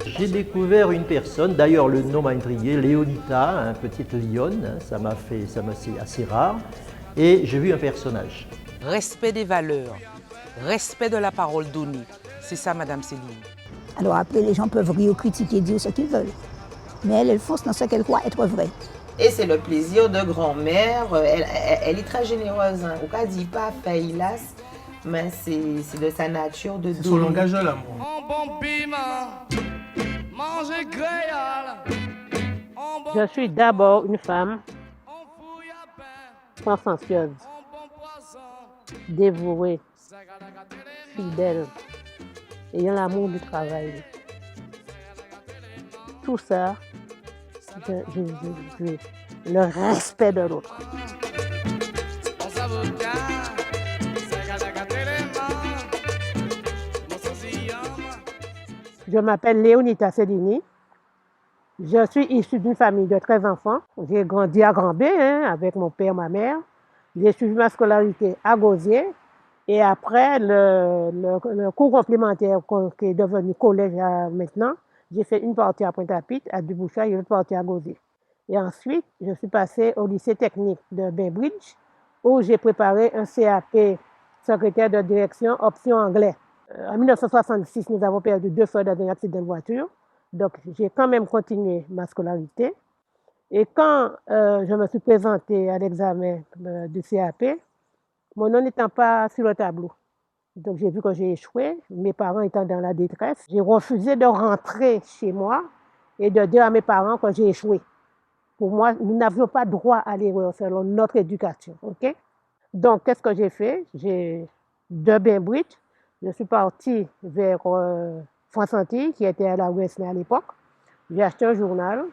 J'ai découvert une personne, d'ailleurs le nom m'a intrigué, Léonita, une petite lionne, c'est assez rare, et j'ai vu un personnage. Respect des valeurs, respect de la parole donnée, c'est ça Madame Céline. Alors après, les gens peuvent rire, critiquer, dire ce qu'ils veulent. Mais elle fonce dans ce qu'elle croit être vrai. Et c'est le plaisir de grand-mère. Elle est très généreuse. Hein. Au cas dit pas faillas, mais c'est de sa nature de donner. C'est son langage de l'amour. Je suis d'abord une femme consciencieuse, dévouée, fidèle, ayant l'amour du travail. Tout ça, le respect de l'autre. Je m'appelle Léonita Cellini. Je suis issue d'une famille de 13 enfants. J'ai grandi à Grand-B avec mon père et ma mère. J'ai suivi ma scolarité à Gosier. Et après, le cours complémentaire qui est devenu collège maintenant, j'ai fait une partie à Pointe-à-Pitre, à Duboucha, et une partie à Gosier. Et ensuite, je suis passée au lycée technique de Bainbridge, où j'ai préparé un CAP, secrétaire de direction, option anglais. En 1966, nous avons perdu 2 frères dans un accident de voiture. Donc, j'ai quand même continué ma scolarité. Et quand je me suis présentée à l'examen du CAP, mon nom n'étant pas sur le tableau. Donc, j'ai vu que j'ai échoué, mes parents étant dans la détresse. J'ai refusé de rentrer chez moi et de dire à mes parents que j'ai échoué. Pour moi, nous n'avions pas droit à l'erreur selon notre éducation. Okay? Donc, qu'est-ce que j'ai fait? De Bainbridge, je suis partie vers France-Antilles, qui était à la Ouest à l'époque. J'ai acheté un journal.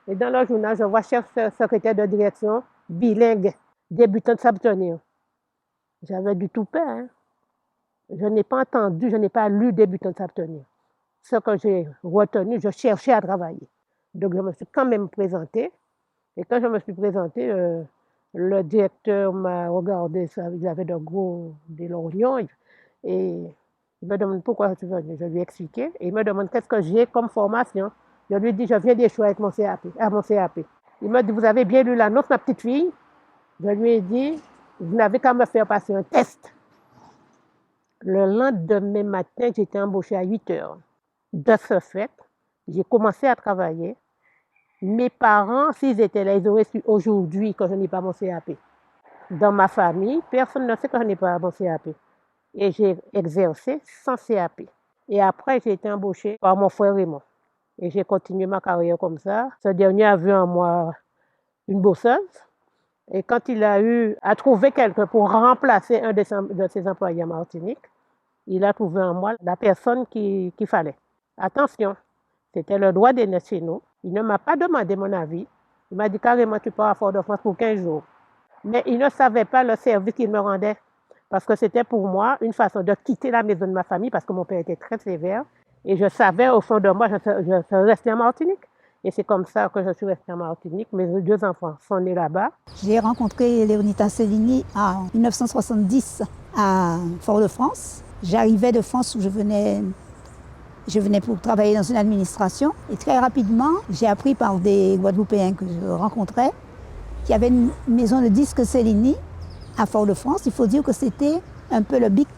Et dans le journal, je vois chef secrétaire de direction bilingue, débutant de s'abstenir. J'avais du tout peur. Hein? Je n'ai pas entendu, je n'ai pas lu débutant de s'abstenir. Ce que j'ai retenu, je cherchais à travailler. Donc, je me suis quand même présentée. Et quand je me suis présentée, le directeur m'a regardé, il avait des lorgnons. Et il me demande pourquoi tu veux venir. Je lui ai expliqué. Et il me demande qu'est-ce que j'ai comme formation. Je lui ai dit, je viens d'échouer avec mon CAP. Il m'a dit, vous avez bien lu la note, ma petite fille? Je lui ai dit, vous n'avez qu'à me faire passer un test. Le lendemain matin, j'étais embauchée à 8 heures. De ce fait, j'ai commencé à travailler. Mes parents, s'ils étaient là, ils auraient su aujourd'hui que je n'ai pas mon CAP. Dans ma famille, personne ne sait que je n'ai pas mon CAP. Et j'ai exercé sans CAP. Et après, j'ai été embauchée par mon frère Raymond. Et j'ai continué ma carrière comme ça. Ce dernier a vu en moi une bosseuse. Et quand il a eu à trouver quelqu'un pour remplacer un de ses employés à Martinique, il a trouvé en moi la personne qu'il fallait. Attention, c'était le droit d'aîné chez nous. Il ne m'a pas demandé mon avis. Il m'a dit carrément, tu pars à Fort-de-France pour 15 jours. Mais il ne savait pas le service qu'il me rendait. Parce que c'était pour moi une façon de quitter la maison de ma famille, parce que mon père était très sévère. Et je savais au fond de moi, je serais restée en Martinique. Et c'est comme ça que je suis restée en Martinique. Mes 2 enfants sont nés là-bas. J'ai rencontré Léonita Cellini en 1970 à Fort-de-France. J'arrivais de France où je venais pour travailler dans une administration. Et très rapidement, j'ai appris par des Guadeloupéens que je rencontrais qu'il y avait une maison de disques Cellini à Fort-de-France. Il faut dire que c'était un peu le bic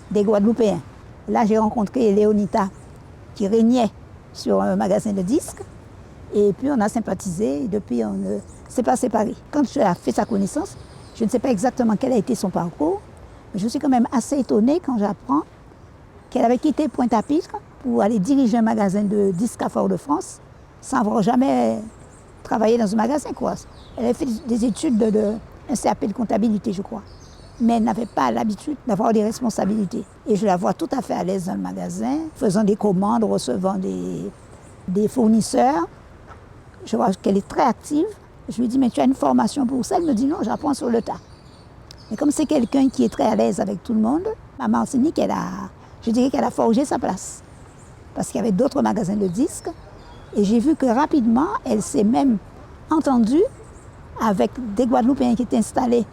des Guadeloupéens. Là, j'ai rencontré Léonita qui régnait sur un magasin de disques. Et puis, on a sympathisé et depuis, on ne s'est pas séparés. Quand j'ai fait sa connaissance, je ne sais pas exactement quel a été son parcours, mais je suis quand même assez étonnée quand j'apprends qu'elle avait quitté Pointe-à-Pitre pour aller diriger un magasin de disques à Fort-de-France sans avoir jamais travaillé dans un magasin, quoi. Elle avait fait des études un CAP de comptabilité, je crois. Mais elle n'avait pas l'habitude d'avoir des responsabilités. Et je la vois tout à fait à l'aise dans le magasin, faisant des commandes, recevant des fournisseurs. Je vois qu'elle est très active. Je lui dis, mais tu as une formation pour ça? Elle me dit, non, j'apprends sur le tas. Mais comme c'est quelqu'un qui est très à l'aise avec tout le monde, à Martinique, je dirais qu'elle a forgé sa place. Parce qu'il y avait d'autres magasins de disques. Et j'ai vu que rapidement, elle s'est même entendue avec des Guadeloupéens qui étaient installés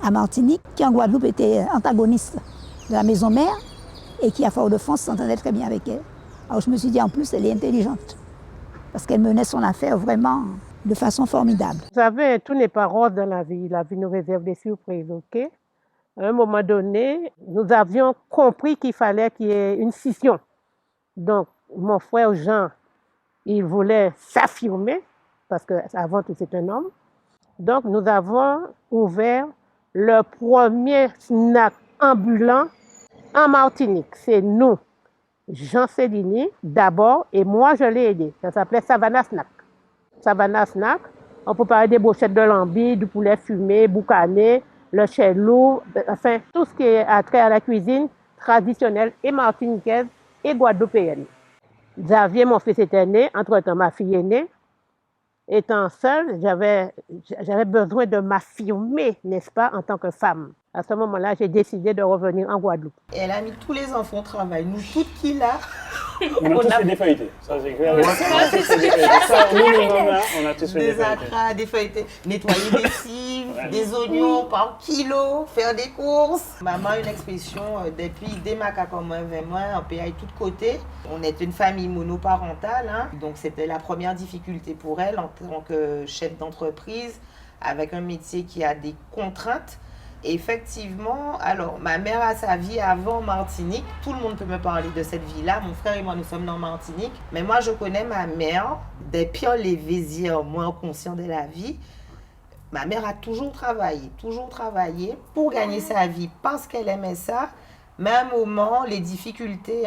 à Martinique, qui en Guadeloupe étaient antagonistes de la maison mère. et qui à Fort-de-France s'entendait très bien avec elle. Alors je me suis dit en plus elle est intelligente parce qu'elle menait son affaire vraiment de façon formidable. Vous savez, tout n'est pas rose dans la vie nous réserve des surprises, ok? À un moment donné, nous avions compris qu'il fallait qu'il y ait une scission. Donc mon frère Jean, il voulait s'affirmer parce qu'avant tout c'est un homme. Donc nous avons ouvert le premier snack ambulant en Martinique. C'est nous, Jean Céline, d'abord, et moi je l'ai aidé. Ça s'appelait Savannah Snack. Savannah Snack, on préparait des brochettes de lambi, du poulet fumé, boucané, le chelou, enfin tout ce qui est attrait à la cuisine traditionnelle et martiniquaise et guadeloupéenne. Xavier, mon fils, était né, entre-temps ma fille est née. Étant seule, j'avais besoin de m'affirmer, n'est-ce pas, en tant que femme. À ce moment-là, j'ai décidé de revenir en Guadeloupe. Elle a mis tous les enfants au travail. Nous toutes qui là. On a tous fait défeuilleté. Ça, c'est clair. On a tous fait des défeuilleté. acras, des feuilletés, nettoyer des cives, des oignons par kilo, faire des courses. Maman a une expression depuis des macaques comme moi, on paye tout de côté. On est une famille monoparentale, hein, donc c'était la première difficulté pour elle en tant que chef d'entreprise avec un métier qui a des contraintes. Effectivement, alors ma mère a sa vie avant Martinique. Tout le monde peut me parler de cette vie-là. Mon frère et moi, nous sommes dans Martinique. Mais moi, je connais ma mère, des pires les vésirs, moins conscients de la vie. Ma mère a toujours travaillé pour gagner sa vie parce qu'elle aimait ça. Mais à un moment, les difficultés,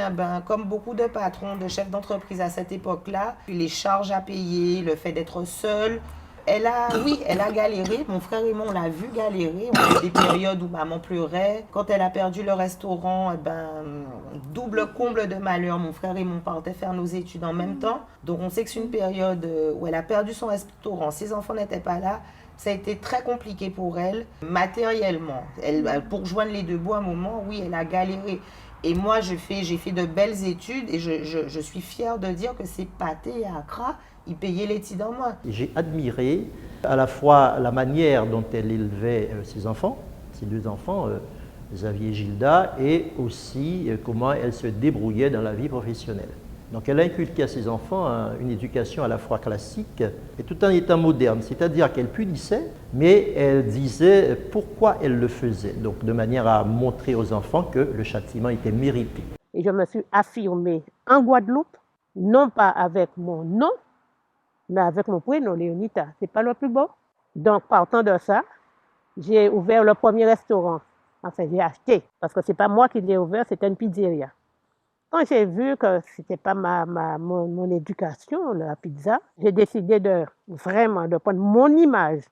comme beaucoup de patrons, de chefs d'entreprise à cette époque-là, les charges à payer, le fait d'être seule, elle a galéré. Mon frère et moi, on l'a vu galérer. On a eu des périodes où maman pleurait. Quand elle a perdu le restaurant, double comble de malheur. Mon frère et moi, on partait faire nos études en même temps. Donc, on sait que c'est une période où elle a perdu son restaurant. Ses enfants n'étaient pas là. Ça a été très compliqué pour elle, matériellement. Pour joindre les deux bouts à un moment, oui, elle a galéré. Et moi, j'ai fait de belles études et je suis fière de dire que c'est Pathé et Accra, ils payaient les petits dans moi. J'ai admiré à la fois la manière dont elle élevait ses enfants, ses deux enfants, Xavier et Gilda, et aussi comment elle se débrouillait dans la vie professionnelle. Donc elle a inculqué à ses enfants une éducation à la fois classique et tout en étant moderne, c'est-à-dire qu'elle punissait, mais elle disait pourquoi elle le faisait, donc de manière à montrer aux enfants que le châtiment était mérité. Et je me suis affirmée en Guadeloupe, non pas avec mon nom, mais avec mon prénom, Léonita. C'est pas le plus beau. Donc partant de ça, j'ai ouvert le premier restaurant. Enfin, j'ai acheté, parce que c'est pas moi qui l'ai ouvert, c'était une pizzeria. Quand j'ai vu que ce n'était pas mon éducation, la pizza, j'ai décidé de prendre mon image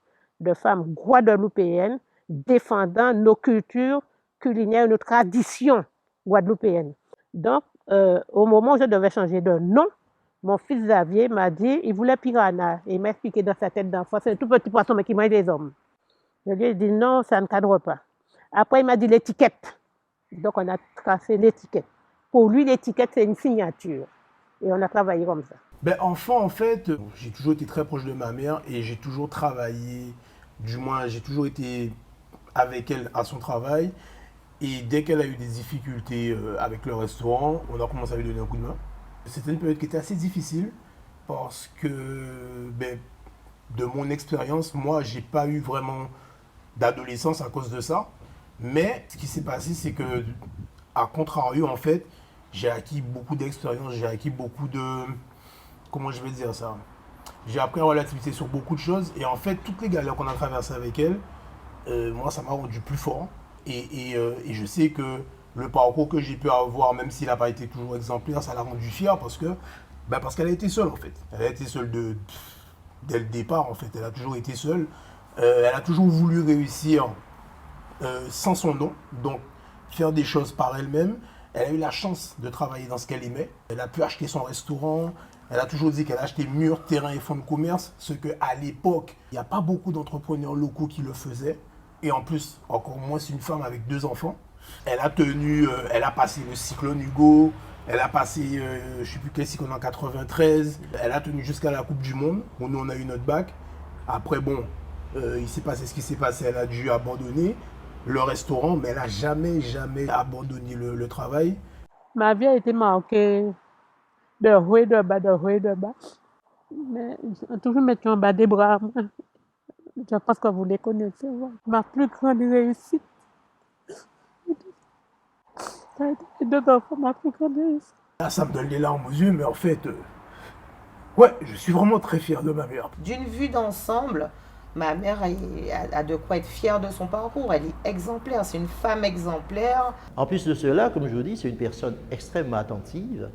de femme guadeloupéenne défendant nos cultures culinaires, nos traditions guadeloupéennes. Donc, au moment où je devais changer de nom, mon fils Xavier m'a dit, il voulait piranha. Et il m'a expliqué dans sa tête d'enfant, c'est un tout petit poisson mais qui mange les hommes. Je lui ai dit non, ça ne cadre pas. Après, il m'a dit l'étiquette. Donc, on a tracé l'étiquette. Pour lui, l'étiquette, c'est une signature. Et on a travaillé comme ça. Enfant, en fait, j'ai toujours été très proche de ma mère et j'ai toujours travaillé, du moins, j'ai toujours été avec elle à son travail. Et dès qu'elle a eu des difficultés avec le restaurant, on a commencé à lui donner un coup de main. C'était une période qui était assez difficile parce que, de mon expérience, moi, j'ai pas eu vraiment d'adolescence à cause de ça. Mais ce qui s'est passé, c'est que, à contrario, en fait, j'ai acquis beaucoup d'expérience, j'ai acquis beaucoup de... Comment je vais dire ça? J'ai appris en relativité sur beaucoup de choses. Et en fait, toutes les galères qu'on a traversées avec elle, moi, ça m'a rendu plus fort. Et je sais que le parcours que j'ai pu avoir, même s'il n'a pas été toujours exemplaire, ça l'a rendu fier parce qu'elle a été seule, en fait. Elle a été seule dès le départ, en fait. Elle a toujours été seule. Elle a toujours voulu réussir sans son nom. Donc, faire des choses par elle-même. Elle a eu la chance de travailler dans ce qu'elle aimait. Elle a pu acheter son restaurant. Elle a toujours dit qu'elle a acheté murs, terrains et fonds de commerce. Ce qu'à l'époque, il n'y a pas beaucoup d'entrepreneurs locaux qui le faisaient. Et en plus, encore moins, c'est une femme avec 2 enfants. Elle a passé le cyclone Hugo. Elle a passé, je ne sais plus quel cyclone en 93. Elle a tenu jusqu'à la Coupe du Monde, où nous on a eu notre bac. Après, il s'est passé ce qui s'est passé. Elle a dû abandonner le restaurant, mais elle n'a jamais abandonné le travail. Ma vie a été marquée de haut et de bas, de haut et de bas. Mais j'ai toujours mettre en bas des bras. Je pense que vous les connaissez. Ouais. Ma plus grande réussite, ça a été les 2 enfants, ma plus grande réussite. Là, ça me donne les larmes aux yeux, mais en fait, ouais, je suis vraiment très fier de ma mère. D'une vue d'ensemble, ma mère a de quoi être fière de son parcours. Elle est exemplaire, c'est une femme exemplaire. En plus de cela, comme je vous dis, c'est une personne extrêmement attentive.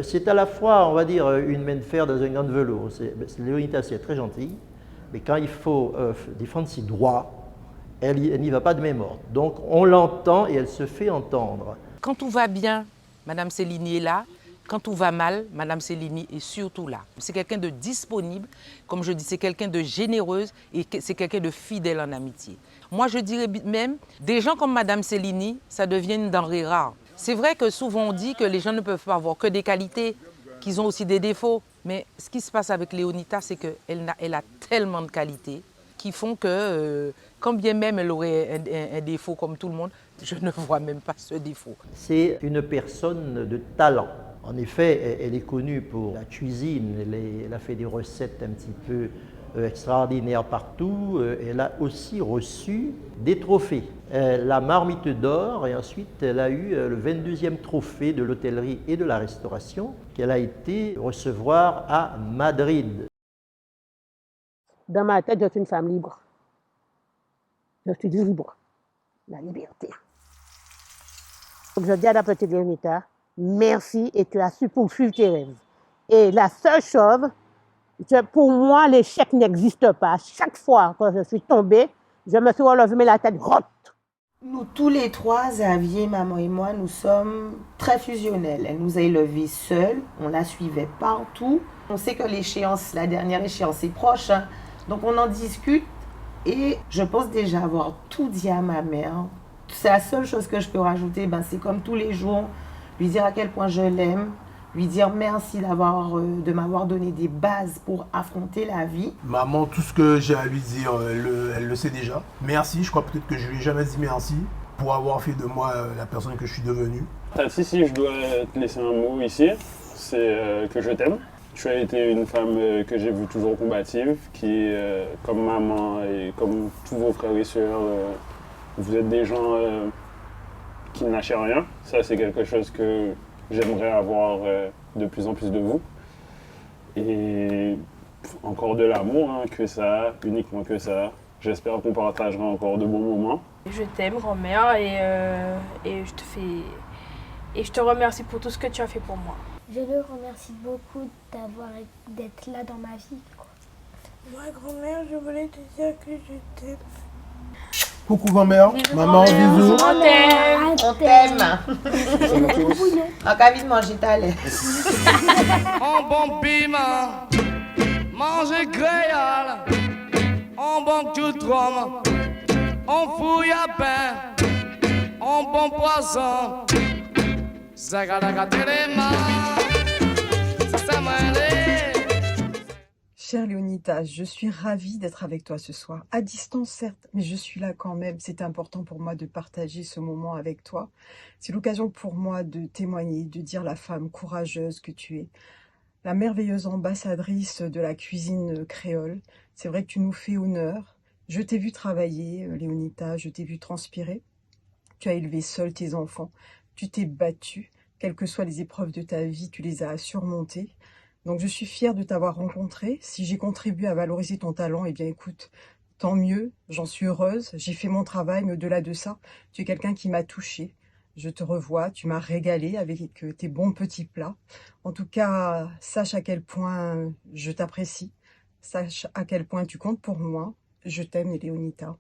C'est à la fois, on va dire, une main de fer dans un gant de velours. Léonitas, c'est très gentil, mais quand il faut défendre ses droits, elle n'y va pas de main morte. Donc on l'entend et elle se fait entendre. Quand tout va bien, Madame Céline est là. Quand tout va mal, Madame Céline est surtout là. C'est quelqu'un de disponible, comme je dis, c'est quelqu'un de généreuse et c'est quelqu'un de fidèle en amitié. Moi, je dirais même, des gens comme Madame Céline, ça devient une denrée rare. C'est vrai que souvent on dit que les gens ne peuvent pas avoir que des qualités, qu'ils ont aussi des défauts. Mais ce qui se passe avec Léonitas, c'est qu'elle a tellement de qualités qui font que, quand bien même elle aurait un défaut comme tout le monde, je ne vois même pas ce défaut. C'est une personne de talent. En effet, elle est connue pour la cuisine, elle a fait des recettes un petit peu extraordinaires partout. Elle a aussi reçu des trophées. La marmite d'or et ensuite elle a eu le 22e trophée de l'hôtellerie et de la restauration qu'elle a été recevoir à Madrid. Dans ma tête, je suis une femme libre. Je suis libre. La liberté. Donc je dis à la petite Léonita, merci et tu as su poursuivre tes rêves. Et la seule chose, pour moi, l'échec n'existe pas. Chaque fois que je suis tombée, je me suis relevée, mais la tête haute. Nous tous les trois, Xavier, maman et moi, nous sommes très fusionnels. Elle nous a élevés seuls, on la suivait partout. On sait que l'échéance, la dernière échéance est proche, hein. Donc on en discute et je pense déjà avoir tout dit à ma mère. C'est la seule chose que je peux rajouter, c'est comme tous les jours, lui dire à quel point je l'aime, lui dire merci de m'avoir donné des bases pour affronter la vie. Maman, tout ce que j'ai à lui dire, elle le sait déjà. Merci, je crois peut-être que je lui ai jamais dit merci pour avoir fait de moi la personne que je suis devenue. Si je dois te laisser un mot ici, c'est que je t'aime. Tu as été une femme que j'ai vue toujours combative, qui, comme maman et comme tous vos frères et sœurs, vous êtes des gens qui ne lâchez rien. Ça, c'est quelque chose que j'aimerais avoir de plus en plus de vous. Et encore de l'amour, hein, que ça, uniquement que ça. J'espère qu'on partagera encore de bons moments. Je t'aime, grand-mère, et je te remercie pour tout ce que tu as fait pour moi. Je le remercie beaucoup d'être là dans ma vie. Moi, grand-mère, je voulais te dire que je t'aime. Coucou grand-mère, maman, bisous. On t'aime. En cas de manger ta lait. En bon piment, manger créole, en bon tout-trom, en fouille à pain, en bon poisson. Chère Léonitas, je suis ravie d'être avec toi ce soir. À distance, certes, mais je suis là quand même. C'est important pour moi de partager ce moment avec toi. C'est l'occasion pour moi de témoigner, de dire la femme courageuse que tu es, la merveilleuse ambassadrice de la cuisine créole. C'est vrai que tu nous fais honneur. Je t'ai vu travailler, Léonitas, je t'ai vu transpirer. Tu as élevé seule tes enfants. Tu t'es battue, quelles que soient les épreuves de ta vie, tu les as surmontées. Donc je suis fière de t'avoir rencontré. Si j'ai contribué à valoriser ton talent, eh bien écoute, tant mieux, j'en suis heureuse, j'ai fait mon travail, mais au-delà de ça, tu es quelqu'un qui m'a touchée. Je te revois, tu m'as régalée avec tes bons petits plats. En tout cas, sache à quel point je t'apprécie, sache à quel point tu comptes pour moi. Je t'aime, Léonita.